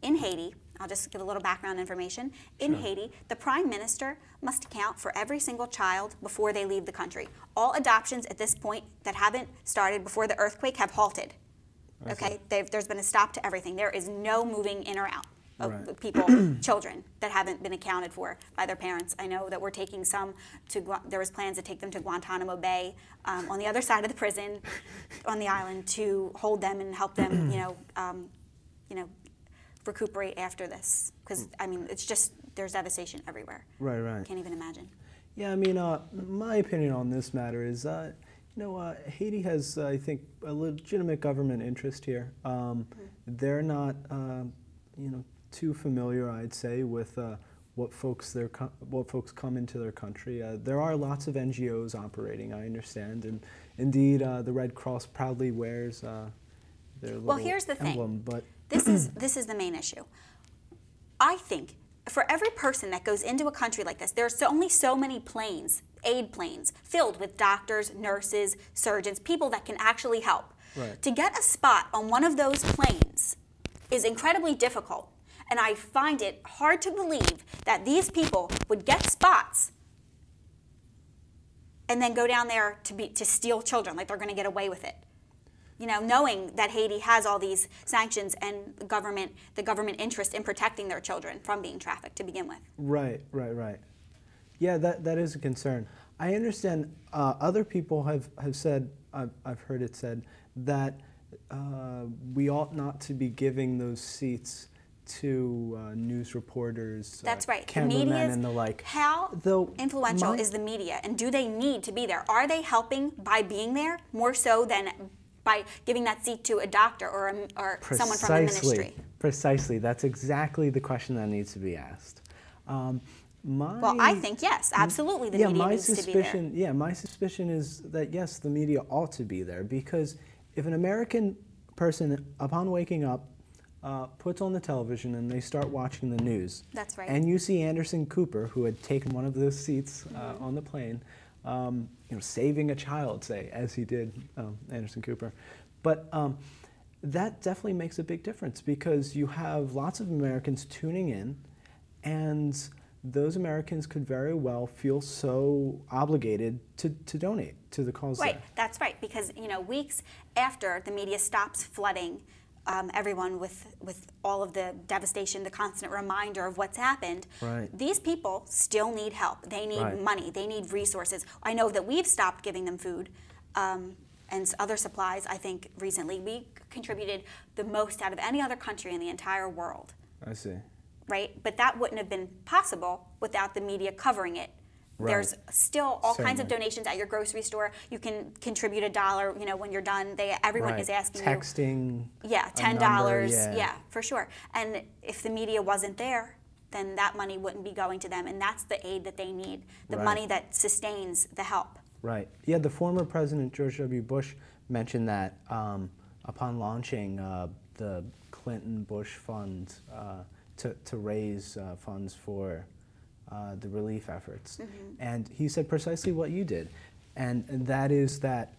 In Haiti, I'll just give a little background information. In Haiti, the prime minister must account for every single child before they leave the country. All adoptions at this point that haven't started before the earthquake have halted. Okay, there's been a stop to everything. There is no moving in or out of people, children that haven't been accounted for by their parents. I know that we're taking some to, there was plans to take them to Guantanamo Bay on the other side of the prison on the island to hold them and help them, you know, recuperate after this. Because, I mean, it's just, there's devastation everywhere. Right. Can't even imagine. Yeah, I mean, my opinion on this matter is, you know, Haiti has, I think, a legitimate government interest here. They're not, you know, too familiar, I'd say, with what folks come into their country. There are lots of NGOs operating, I understand, and indeed, the Red Cross proudly wears their little here's the emblem. thing. But this is the main issue. I think for every person that goes into a country like this, there's only so many planes, aid planes, filled with doctors, nurses, surgeons, people that can actually help. Right. To get a spot on one of those planes is incredibly difficult. And I find it hard to believe that these people would get spots and then go down there to steal children, like they're going to get away with it. You know, knowing that Haiti has all these sanctions and the government interest in protecting their children from being trafficked to begin with. Right. Yeah, that is a concern. I understand other people have said, I've heard it said, that we ought not to be giving those seats to news reporters, that's right. cameramen, Media's, and the like. How influential is the media, and do they need to be there? Are they helping by being there more so than by giving that seat to a doctor or someone from the ministry? Precisely. That's exactly the question that needs to be asked. Well, I think yes, absolutely. The media needs to be there. Yeah, my suspicion is that yes, the media ought to be there, because if an American person, upon waking up, puts on the television and they start watching the news. That's right. And you see Anderson Cooper, who had taken one of those seats on the plane, you know, saving a child, say, as he did, Anderson Cooper. But that definitely makes a big difference, because you have lots of Americans tuning in, and those Americans could very well feel so obligated to donate to the cause. Right, that's right, because, you know, weeks after the media stops flooding everyone with all of the devastation, the constant reminder of what's happened, these people still need help. They need money. They need resources. I know that we've stopped giving them food and other supplies. I think recently we contributed the most out of any other country in the entire world. I see. Right? But that wouldn't have been possible without the media covering it. There's still all kinds of donations at your grocery store. You can contribute $1, you know, when you're done. Everyone is asking texting. Yeah, $10. Yeah, for sure. And if the media wasn't there, then that money wouldn't be going to them, and that's the aid that they need, the money that sustains the help. Right. Yeah, the former President George W. Bush mentioned that upon launching the Clinton-Bush fund to raise funds for the relief efforts. And he said precisely what you did, and that is that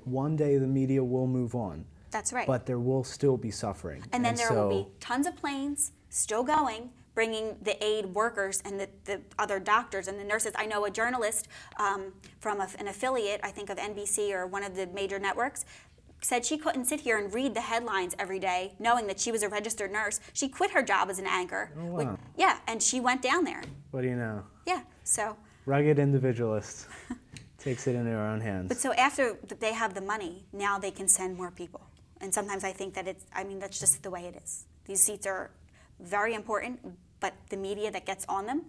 one day the media will move on. That's right. But there will still be suffering. And then there will be tons of planes still going, bringing the aid workers and the other doctors and the nurses. I know a journalist from an affiliate, I think of NBC or one of the major networks, said she couldn't sit here and read the headlines every day knowing that she was a registered nurse. She quit her job as an anchor. Oh, wow. Yeah, and she went down there. What do you know? Yeah, so. Rugged individualist takes it into her own hands. But so after they have the money, now they can send more people. And sometimes I think that that's just the way it is. These seats are very important, but the media that gets on them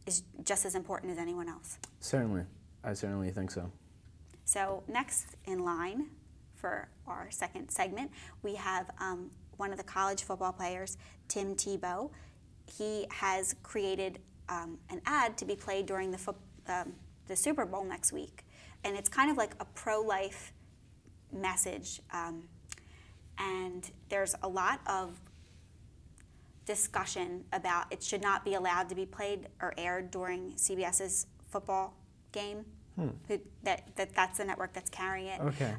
is just as important as anyone else. Certainly. I certainly think so. So next in line for our second segment, we have one of the college football players, Tim Tebow. He has created an ad to be played during the Super Bowl next week. And it's kind of like a pro-life message. And there's a lot of discussion about it should not be allowed to be played or aired during CBS's football game. That's the network that's carrying it. Okay.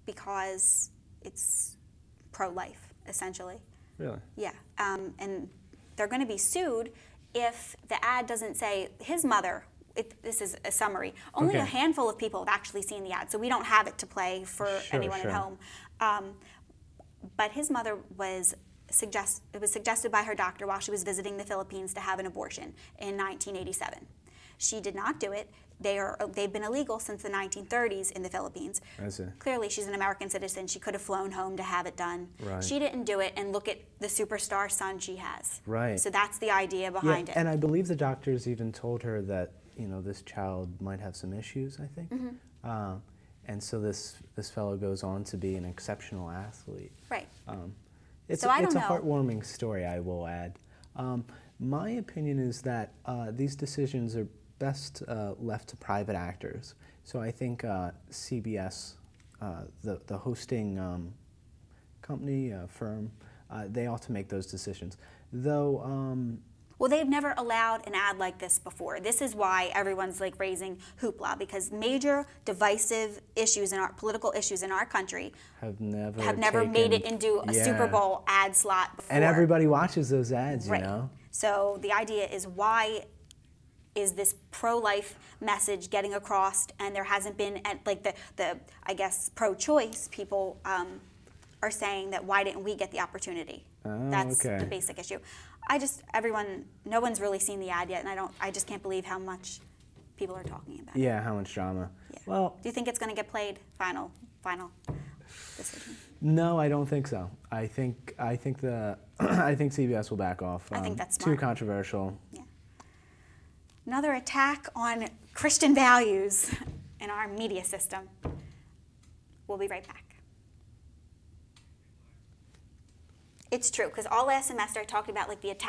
Because it's pro-life, essentially. Really? Yeah, and they're going to be sued if the ad doesn't say his mother. This is a summary. Only a handful of people have actually seen the ad, so we don't have it to play for anyone at home. But his mother was suggested by her doctor while she was visiting the Philippines to have an abortion in 1987. She did not do it. They've been illegal since the 1930s in the Philippines. I see. Clearly, she's an American citizen. She could have flown home to have it done. Right. She didn't do it, and look at the superstar son she has. Right. So that's the idea behind it. And I believe the doctors even told her that, you know, this child might have some issues, I think. And so this fellow goes on to be an exceptional athlete. Right. It's So I a don't know. heartwarming story, I will add. My opinion is that these decisions are best left to private actors. So I think CBS, the hosting company, firm, they ought to make those decisions. Though, Well, they've never allowed an ad like this before. This is why everyone's like raising hoopla, because major divisive issues in our political issues in our country have never made it into a Super Bowl ad slot before. And everybody watches those ads, you know? So the idea is, why is this pro-life message getting across, and there hasn't been, like the I guess, pro-choice people are saying that why didn't we get the opportunity? Oh, That's the basic issue. No one's really seen the ad yet, and I just can't believe how much people are talking about it. Yeah, how much drama. Yeah. Well, do you think it's going to get played? Final decision. No, I don't think so. I think CBS will back off. I think that's smart. Too controversial. Yeah. Another attack on Christian values in our media system. We'll be right back. It's true, because all last semester I talked about like the attack